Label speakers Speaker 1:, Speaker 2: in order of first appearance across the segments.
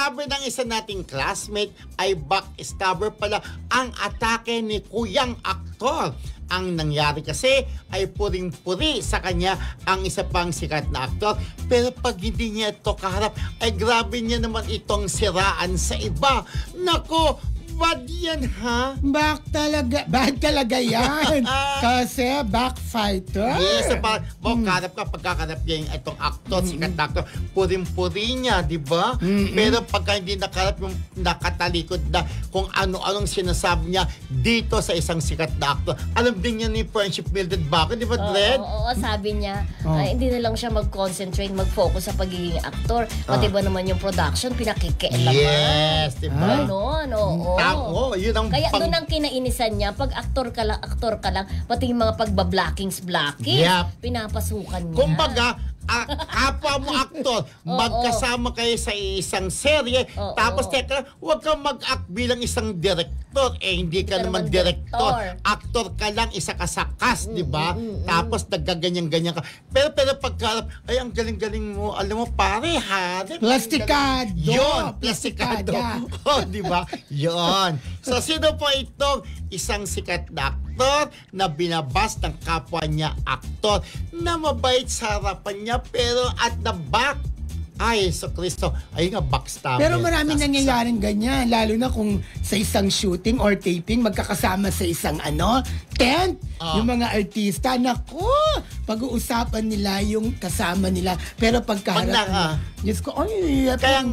Speaker 1: sabi ng isa nating classmate ay backstabber pala ang atake ni kuyang aktor. Ang nangyari kasi ay puring-puri sa kanya ang isa pang sikat na aktor. Pero pag hindi niya ito kaharap, ay grabe niya naman itong siraan sa iba. Nako, bad yan, ha?
Speaker 2: Bad talaga yan. Kasi backfighter.
Speaker 1: Yes, pagkakarap niya yung itong aktor, sikat na aktor, puring-puri niya, di ba? Pero pagka hindi nakarap yung nakatalikod na kung ano-anong sinasabi niya dito sa isang sikat na aktor, alam din niya ni Friendship Mildred Baco, di ba, Dred?
Speaker 3: Oo, sabi niya, hindi na lang siya mag-concentrate, mag-focus sa pagiging aktor. Pati ba naman yung production, pinakikialaman.
Speaker 1: Yes, di ba?
Speaker 3: Oo.
Speaker 1: Yun ang
Speaker 3: Kaya doon ang kinainisan niya, pag aktor ka lang, pati yung mga pagbablockings, pinapasukan niya.
Speaker 1: Kumbaga, kapwa mo aktor, magkasama kayo sa isang serye, tapos teka, huwag kang mag-act bilang isang director. Hindi ka naman director. Aktor ka lang, isa ka sa cast, di ba? Tapos nagkaganyan-ganyan ka. Pero pagkarap, ay, ang galing-galing mo. Alam mo, pare, ha?
Speaker 2: Plastikado.
Speaker 1: Yun, plastikado. Di ba? Yun. So, sino po itong isang sikat na aktor na binabas ng kapwa niya aktor na mabait sa harapan niya pero at the back, ay, so Kristo, ay nga, backstabber.
Speaker 2: Pero maraming nangyayaring ganyan, lalo na kung sa isang shooting or taping, magkakasama sa isang tent, yung mga artista, naku, pag-uusapan nila yung kasama nila. Pero pagkaharap, yes ko, ay,
Speaker 1: kaya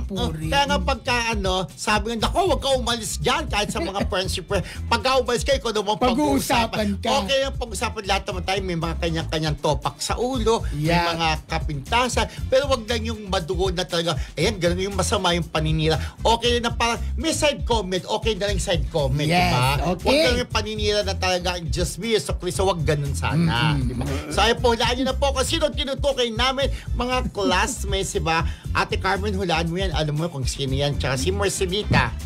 Speaker 1: nga pagka sabi nga, naku, huwag ka umalis dyan kahit sa mga friendship. Pagka umalis kayo, kung naman
Speaker 2: pag-uusapan ka.
Speaker 1: Okay yung pag-uusapan, lahat naman tayo, may mga kanyang-kanyang topak sa ulo, may mga kapintasan, pero wag lang yung madugo na talaga, ayan, ganun yung masama yung paninira. Okay na parang, may side comment, okay na lang side comment, diba?
Speaker 2: Okay.
Speaker 1: Wag lang yung paninira na talaga, just me, so Kristo, wag ganun sana. Diba? So ayun po, hulaan nyo na po kung sino tinutukoy namin, mga classmates, diba? Ate Carmen, hulaan mo yan. Alam mo kung sino yan. Tsaka si Marcelita.